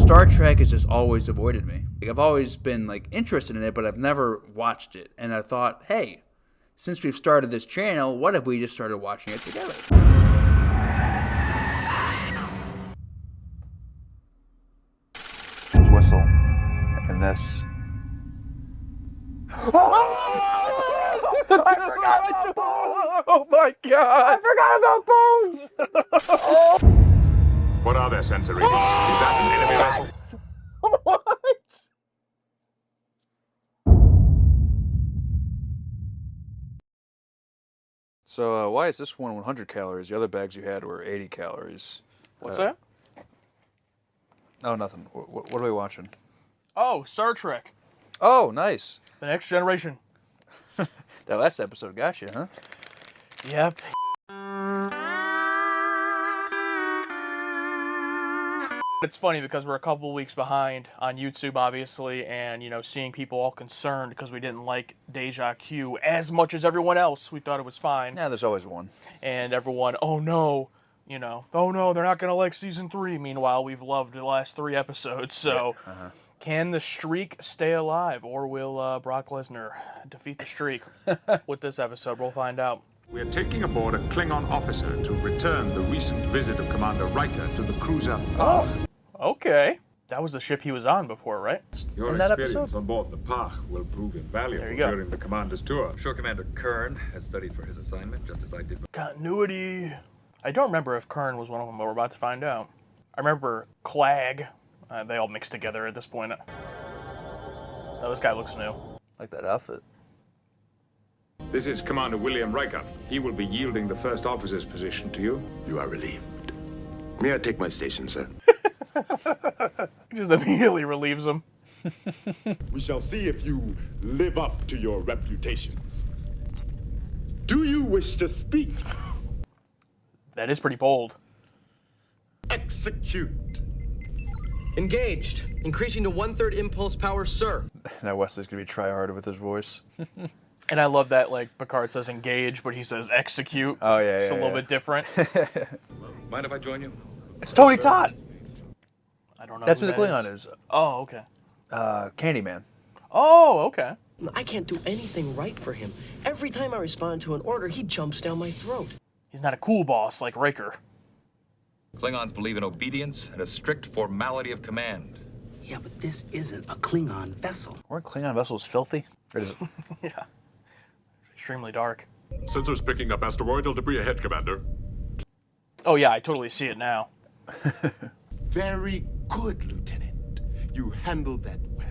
Star Trek has just always avoided me. Like, I've always been like interested in it, but I've never watched it. And I thought, hey, since we've started this channel, what if we just started watching it together? Whistle and this. Oh! I forgot about Bones! Oh my god! I forgot about Bones! What are their sensor readings? Is that an enemy vessel? What? So why is this one 100 calories? The other bags you had were 80 calories. What's that? Oh, nothing. What are we watching? Oh, Star Trek. Oh, nice. The Next Generation. That last episode got you, huh? Yep. It's funny because we're a couple weeks behind on YouTube, obviously, and, you know, seeing people all concerned because we didn't like Deja Q as much as everyone else. We thought it was fine. Yeah, there's always one. And everyone, oh no, you know, oh no, they're not going to like Season 3. Meanwhile, we've loved the last 3 episodes, so... Uh-huh. Can the streak stay alive, or will Brock Lesnar defeat the streak with this episode? We'll find out. We are taking aboard a Klingon officer to return the recent visit of Commander Riker to the cruiser. Oh, okay. That was the ship he was on before, right? Your In that experience episode? on board the Pach will prove invaluable There you go. during the commander's tour. I'm sure Commander Kern has studied for his assignment, just as I did. Continuity. I don't remember if Kern was one of them, but we're about to find out. I remember Clag. They all mixed together at this point. Oh, this guy looks new. Like that outfit. This is Commander William Riker. He will be yielding the first officer's position to you. You are relieved. May I take my station, sir? He just immediately relieves him. We shall see if you live up to your reputations. Do you wish to speak? That is pretty bold. Execute. Engaged. Increasing to 1/3 impulse power, sir. Now Wesley's gonna be try-harder with his voice. And I love that, like, Picard says engage, but he says execute. Oh, yeah, It's a little bit different. Mind if I join you? It's Tony Todd! I don't know That's who who the that Klingon is. Oh, okay. Candyman. Oh, okay. I can't do anything right for him. Every time I respond to an order, he jumps down my throat. He's not a cool boss like Riker. Klingons believe in obedience and a strict formality of command. Yeah, but this isn't a Klingon vessel. Weren't Klingon vessels filthy? Or is it? Yeah. Extremely dark. Sensors picking up asteroidal debris ahead, Commander. Oh, yeah, I totally see it now. Very good, Lieutenant. You handled that well.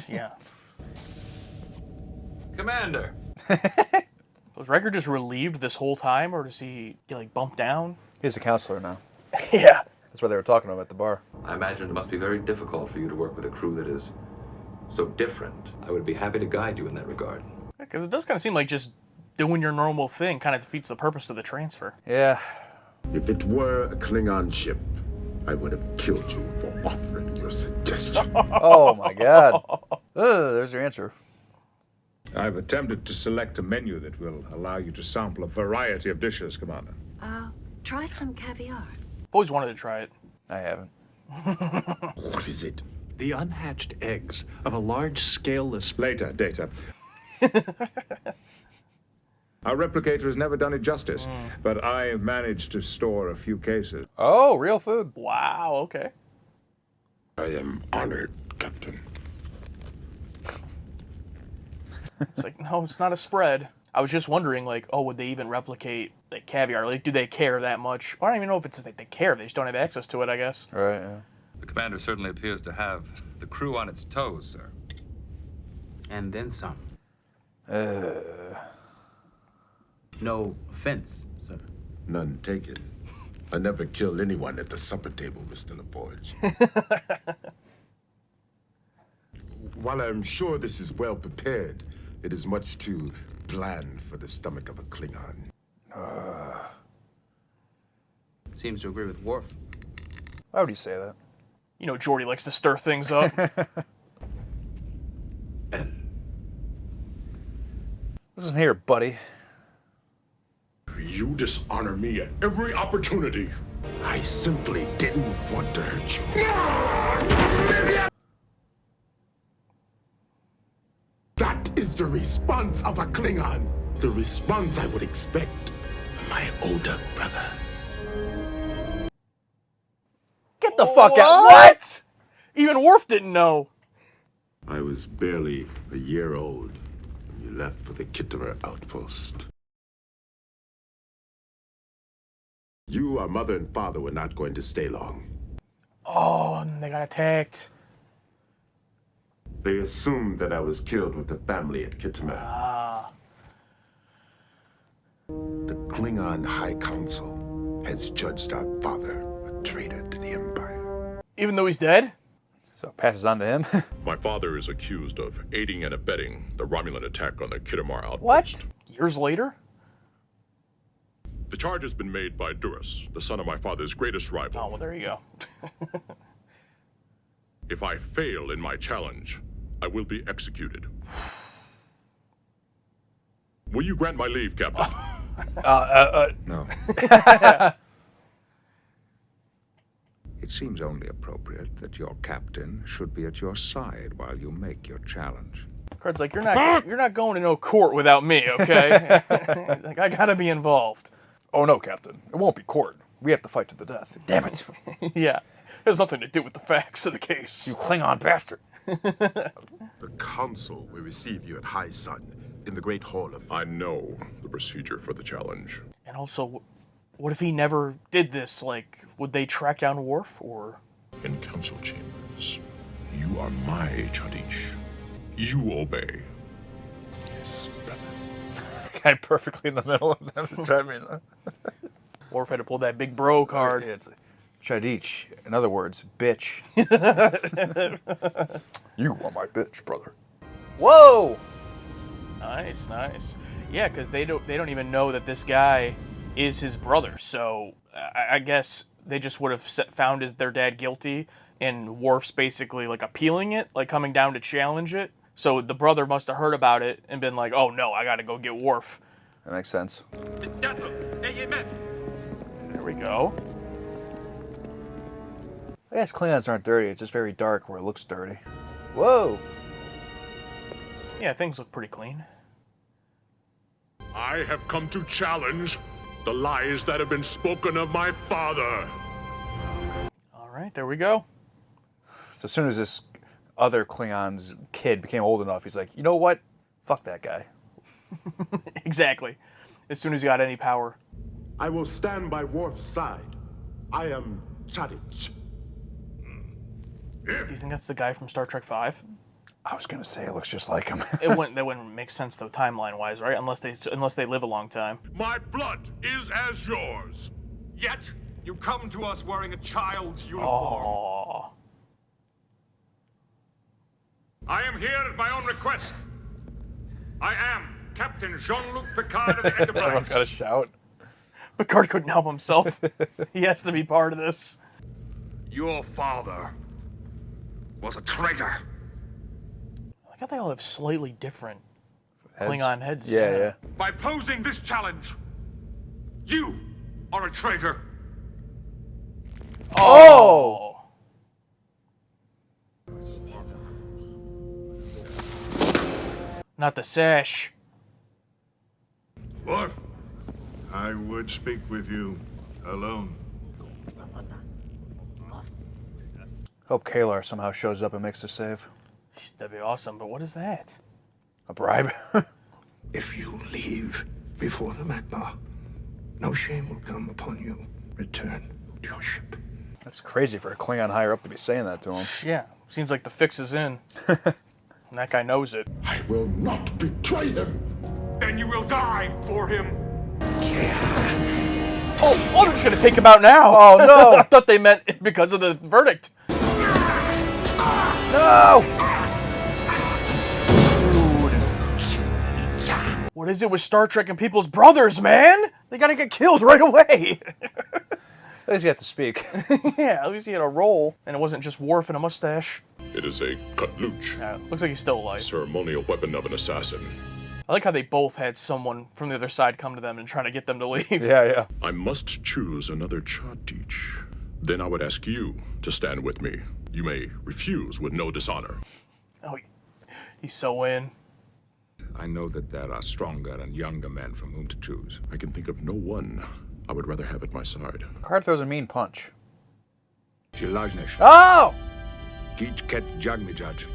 Yeah. Commander! Was Riker just relieved this whole time, or does he get, like, bumped down? He's a counselor now. Yeah. That's why they were talking to him at the bar. I imagine it must be very difficult for you to work with a crew that is so different. I would be happy to guide you in that regard. Because it does kind of seem like just doing your normal thing kind of defeats the purpose of the transfer. Yeah. If it were a Klingon ship, I would have killed you for offering your suggestion. Oh my god. There's your answer. I've attempted to select a menu that will allow you to sample a variety of dishes, Commander. Try some caviar. I've always wanted to try it. I haven't. What is it? The unhatched eggs of a large scaleless... Later, Data. Our replicator has never done it justice, but I managed to store a few cases. Oh, real food. Wow, okay. I am honored, Captain. It's like, no, it's not a spread. I was just wondering, like, oh, would they even replicate, like, caviar? Like, do they care that much? I don't even know if it's like they care. They just don't have access to it, I guess. Right, yeah. The commander certainly appears to have the crew on its toes, sir. And then some. Uh, No offense, sir. None taken. I never kill anyone at the supper table, Mr. LaForge. While I'm sure this is well prepared, it is much too bland for the stomach of a Klingon. Seems to agree with Worf. why would you say that? You know, Geordi likes to stir things up. Listen here, buddy. You dishonor me at every opportunity. I simply didn't want to hurt you. That is the response of a Klingon. The response I would expect from my older brother. Get the fuck out. What? Even Worf didn't know. I was barely a year old when you left for the Kittimer outpost. You, our mother and father, were not going to stay long. Oh, and they got attacked. They assumed that I was killed with the family at Kittimer. The Klingon High Council has judged our father a traitor to the Empire. Even though he's dead? So it passes on to him. My father is accused of aiding and abetting the Romulan attack on the Kittimer outpost. What? Years later? The charge has been made by Duras, the son of my father's greatest rival. Oh, well, there you go. If I fail in my challenge, I will be executed. Will you grant my leave, Captain? No. It seems only appropriate that your captain should be at your side while you make your challenge. Card's like, you're not going to no court without me, okay? Like, I gotta be involved. Oh no, Captain. It won't be court. We have to fight to the death. Damn it. Yeah. It has nothing to do with the facts of the case. You Klingon bastard. The Council will receive you at High Sun in the Great Hall of... I know the procedure for the challenge. And also, what if he never did this? Like, would they track down Worf, or...? In council chambers, you are my Chadish. You obey. Yes, brother. Guy perfectly in the middle of them. Worf had to pull that big bro card. It's Chadich. In other words, bitch. You are my bitch, brother. Whoa! Nice, nice. Yeah, because they don't even know that this guy is his brother. So I guess they just would have found their dad guilty, and Worf's basically like appealing it, like coming down to challenge it. So the brother must have heard about it and been like, "Oh no, I got to go get Worf." That makes sense. There we go. I guess Klingons aren't dirty. It's just very dark where it looks dirty. Whoa! Yeah, things look pretty clean. I have come to challenge the lies that have been spoken of my father. All right, there we go. So as soon as this other Klingon's kid became old enough, he's like, you know what? Fuck that guy. Exactly. As soon as he got any power. I will stand by Worf's side. I am Chadich. Do you think that's the guy from Star Trek V? I was gonna say it looks just like him. That wouldn't make sense though, timeline-wise, right? Unless they live a long time. My blood is as yours. Yet you come to us wearing a child's uniform. Oh. I am here at my own request. I am Captain Jean-Luc Picard of the Enterprise. Everyone's got to shout. Picard couldn't help himself. He has to be part of this. Your father was a traitor. I like how they all have slightly different Heads? Klingon heads. Yeah. By posing this challenge, you are a traitor. Oh! Not the sash. Worf, I would speak with you alone. Hope Kalar somehow shows up and makes the save. That'd be awesome, but what is that? A bribe? If you leave before the Magma, no shame will come upon you. Return to your ship. That's crazy for a Klingon higher up to be saying that to him. Yeah, seems like the fix is in. And that guy knows it. I will not betray him. Then you will die for him. Oh, they're just gonna take him out now. Oh no! I thought they meant it because of the verdict. No! Dude. What is it with Star Trek and people's brothers, man? They gotta get killed right away. At least you have to speak. Yeah, at least he had a role, and it wasn't just Worf and a mustache. It is a Kutluch, Yeah, looks like he's still alive. ceremonial weapon of an assassin. I like how they both had someone from the other side come to them and try to get them to leave. Yeah. I must choose another Chadich. Then I would ask you to stand with me. You may refuse with no dishonor. Oh, he's so in. I know that there are stronger and younger men from whom to choose. I can think of no one I would rather have at my side. Picard throws a mean punch. Zilajnesh. Oh! Gij ket jagmi judge.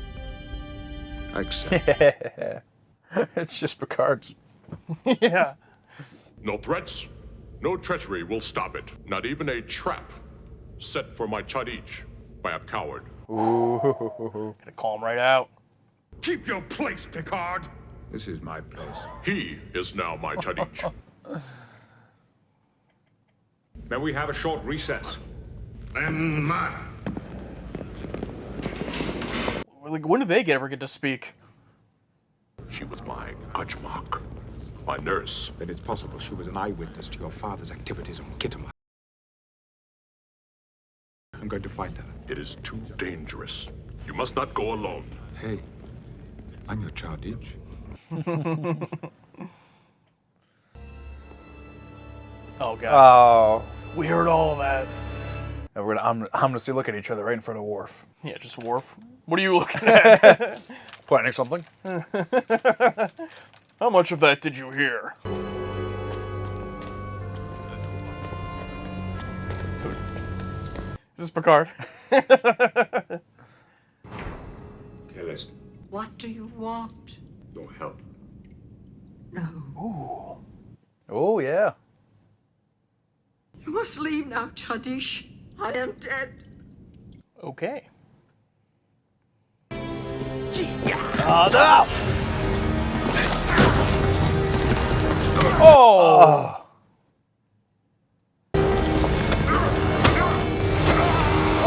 I accept. It's just Picard's. Yeah. No threats, no treachery will stop it. Not even a trap set for my Chadich by a coward. Ooh. Gonna call him right out. Keep your place, Picard. This is my place. He is now my Chadich. May we have a short recess? And man. Like, when do they ever get to speak? She was my Ajmak, my nurse. Then it's possible she was an eyewitness to your father's activities on Kittima. I'm going to find her. It is too dangerous. You must not go alone. Hey, I'm your Chadich. Oh god. Oh. We heard all of that. And I'm gonna see look at each other right in front of Worf. Yeah, just Worf. What are you looking at? Planning something? How much of that did you hear? Is this Picard? Keles, What do you want? your help. No. Ooh. Oh, yeah. You must leave now, Chadish. I am dead. Okay. Oh, no! Oh!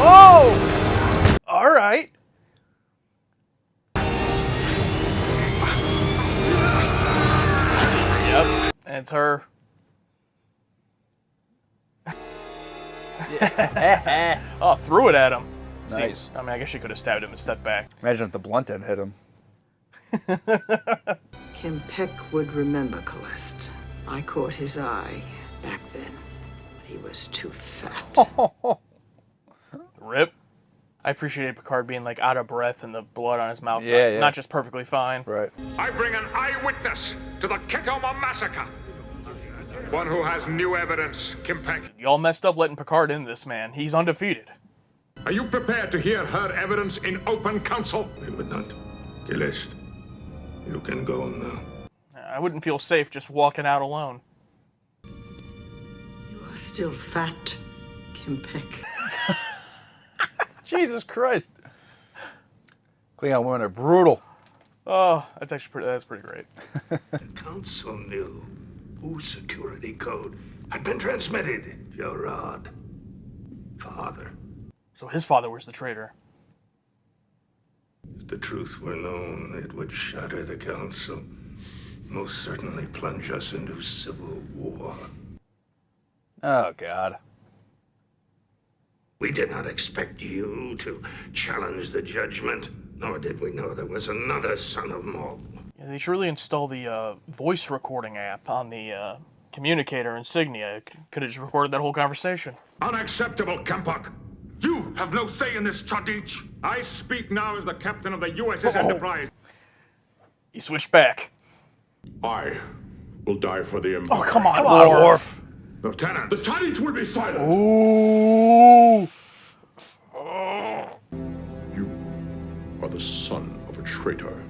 Oh! All right. Yep, and it's her. Oh, threw it at him. Nice. I mean, I guess she could have stabbed him and stepped back. Imagine if the blunt end hit him. Kim Peck would remember Celeste. I caught his eye back then. He was too fat. Rip. I appreciated Picard being like out of breath and the blood on his mouth. Yeah, yeah. Not just perfectly fine. Right. I bring an eyewitness to the Kitoma massacre. One who has new evidence, Kim Peck. Y'all messed up letting Picard in this, man. He's undefeated. Are you prepared to hear her evidence in open council? I would not. Keles, you can go now. I wouldn't feel safe just walking out alone. You are still fat, Kim Peck. Jesus Christ. Klingon women are brutal. Oh, that's pretty great. The council knew whose security code had been transmitted. Gerard. Father. So his father was the traitor. If the truth were known, it would shatter the council. Most certainly plunge us into civil war. Oh, God. We did not expect you to challenge the judgment, nor did we know there was another son of Maul. Yeah, they should really install the voice recording app on the communicator insignia. Could have just recorded that whole conversation. Unacceptable, Kempok. You have no say in this, Chadich. I speak now as the captain of the USS Enterprise. He switched back. I will die for the Empire. Oh, come on, Worf. Lieutenant. The Chadich will be silent. Ooh. You are the son of a traitor.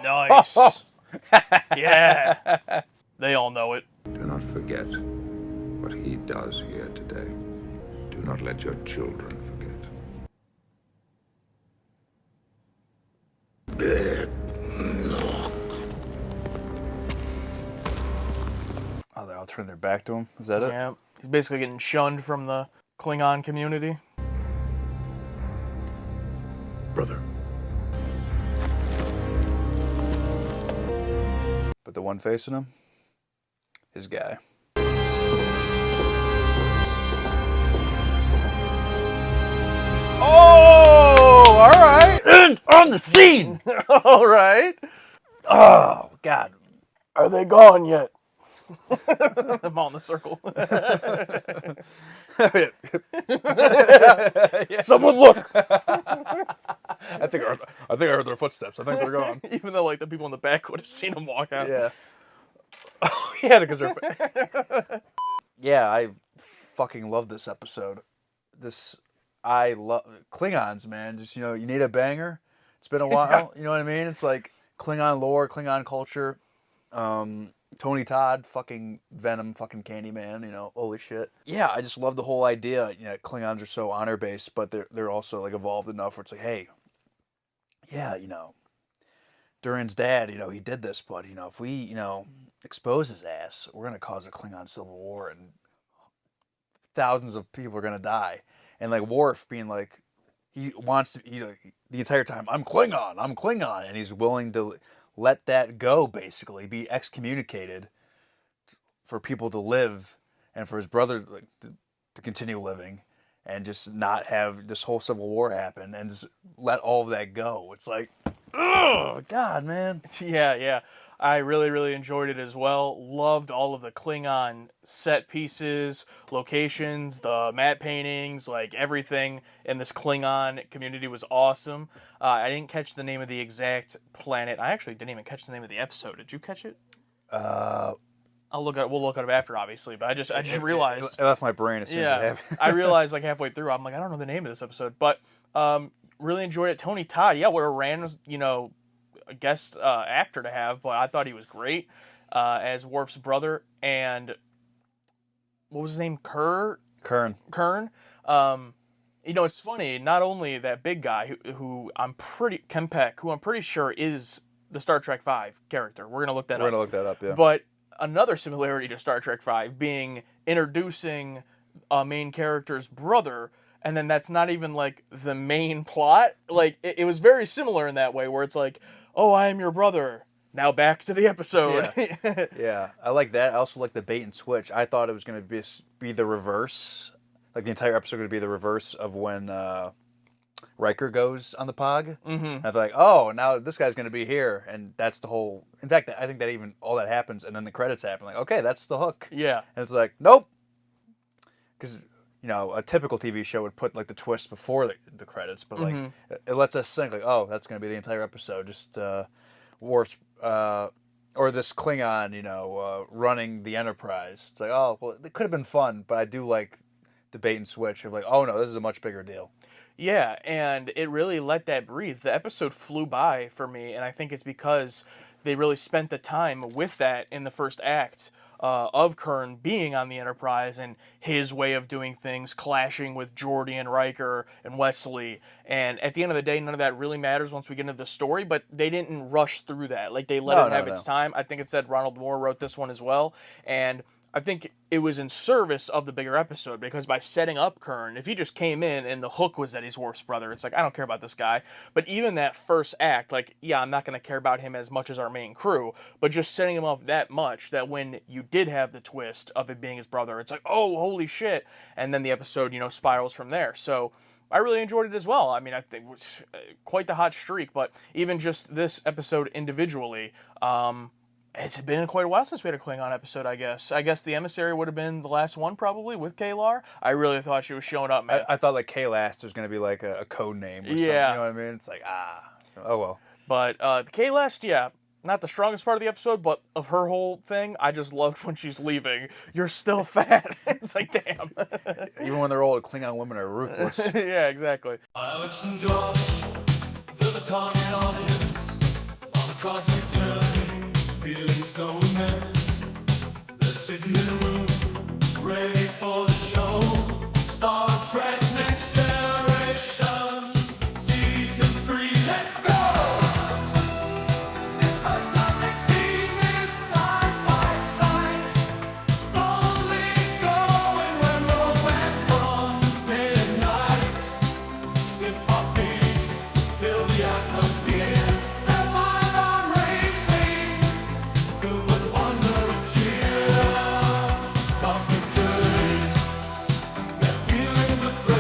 Nice. Yeah. They all know it. Do not forget what he does here today. Do not let your children forget. Oh, they all turn their back to him? Is that it? Yeah. He's basically getting shunned from the Klingon community. Brother. But the one facing him? His guy. Oh, all right. And on the scene. All right. Oh God, Are they gone yet? I'm on the circle. Someone look. I think I heard their footsteps. I think they're gone. Even though like the people in the back would have seen them walk out. Yeah. Oh yeah, because they're. Yeah, I fucking love this episode. I love Klingons, man. Just you need a banger. It's been a while. You know what I mean? It's like Klingon lore, Klingon culture. Tony Todd, fucking Venom, fucking Candyman. Holy shit. Yeah, I just love the whole idea. Klingons are so honor based, but they're also like evolved enough where it's like, hey, yeah, Duran's dad, he did this, but if we, expose his ass, we're gonna cause a Klingon civil war, and thousands of people are gonna die. And like Worf being like, he wants to, the entire time, I'm Klingon, and he's willing to let that go, basically, be excommunicated for people to live, and for his brother to continue living, and just not have this whole civil war happen, and just let all of that go. It's like, oh God, man. Yeah. I really, really enjoyed it as well. Loved all of the Klingon set pieces, locations, the matte paintings, like everything in this Klingon community was awesome. I didn't catch the name of the exact planet. I actually didn't even catch the name of the episode. Did you catch it? We'll look at it after, obviously. But I just realized it left my brain as soon as it happened. I realized like halfway through, I'm like, I don't know the name of this episode, but really enjoyed it. Tony Todd, yeah, what a random, a guest actor to have, but I thought he was great as Worf's brother. And what was his name? Kern. It's funny. Not only that big guy who I'm pretty Kempek, who I'm pretty sure is the Star Trek V character. We're gonna look that up. Yeah. But another similarity to Star Trek V being introducing a main character's brother. And then that's not even like the main plot. Like it was very similar in that way, where it's like, oh, I am your brother. Now back to the episode. Yeah, I like that. I also like the bait and switch. I thought it was going to be the reverse. Like the entire episode would be the reverse of when Riker goes on the Pog. Mm-hmm. I was like, oh, now this guy's going to be here, and that's the whole. In fact, I think that even all that happens, and then the credits happen. Like, okay, that's the hook. Yeah, and it's like, nope, because a typical TV show would put like the twist before the credits, but like it lets us think like, oh, that's going to be the entire episode. Just Worf's or this Klingon, running the Enterprise. It's like, oh, well, it could have been fun, but I do like the bait and switch of like, oh no, this is a much bigger deal. Yeah, and it really let that breathe. The episode flew by for me, and I think it's because they really spent the time with that in the first act. Of Kern being on the Enterprise and his way of doing things, clashing with Geordi and Riker and Wesley. And at the end of the day, none of that really matters once we get into the story, but they didn't rush through that. Like, they let it have its time. I think it said Ronald Moore wrote this one as well. And I think it was in service of the bigger episode, because by setting up Kern, if he just came in and the hook was that he's Worf's brother, it's like, I don't care about this guy. But even that first act, like, yeah, I'm not going to care about him as much as our main crew, but just setting him up that much that when you did have the twist of it being his brother, it's like, oh, holy shit. And then the episode, spirals from there. So I really enjoyed it as well. I mean, I think it was quite the hot streak, but even just this episode individually, it's been quite a while since we had a Klingon episode, I guess. I guess the Emissary would have been the last one, probably, with K'Ehleyr. I really thought she was showing up, man. I thought like K-Last was going to be like a code name or something. You know what I mean? It's like, oh well. But the K-Last, yeah, not the strongest part of the episode, but of her whole thing, I just loved when she's leaving. You're still fat. It's like, damn. Even when they're old, Klingon women are ruthless. Yeah, exactly. Alex and Josh, feel the target audience on a cosmic journey, feeling so immense. They're sitting in a room, ready for the show. Star Trek Next Generation, Season 3, let's go! The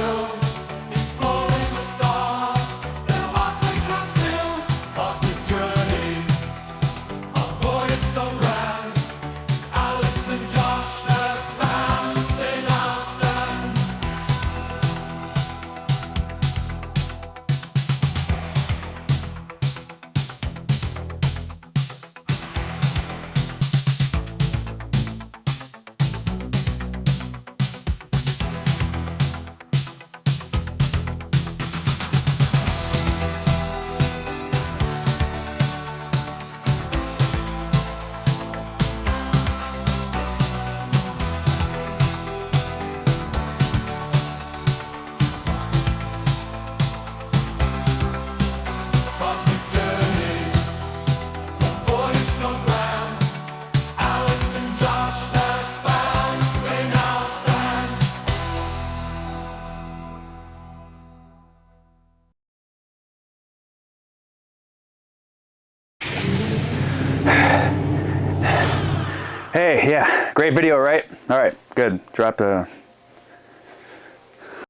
Hey, yeah, great video, right? All right, good. Drop a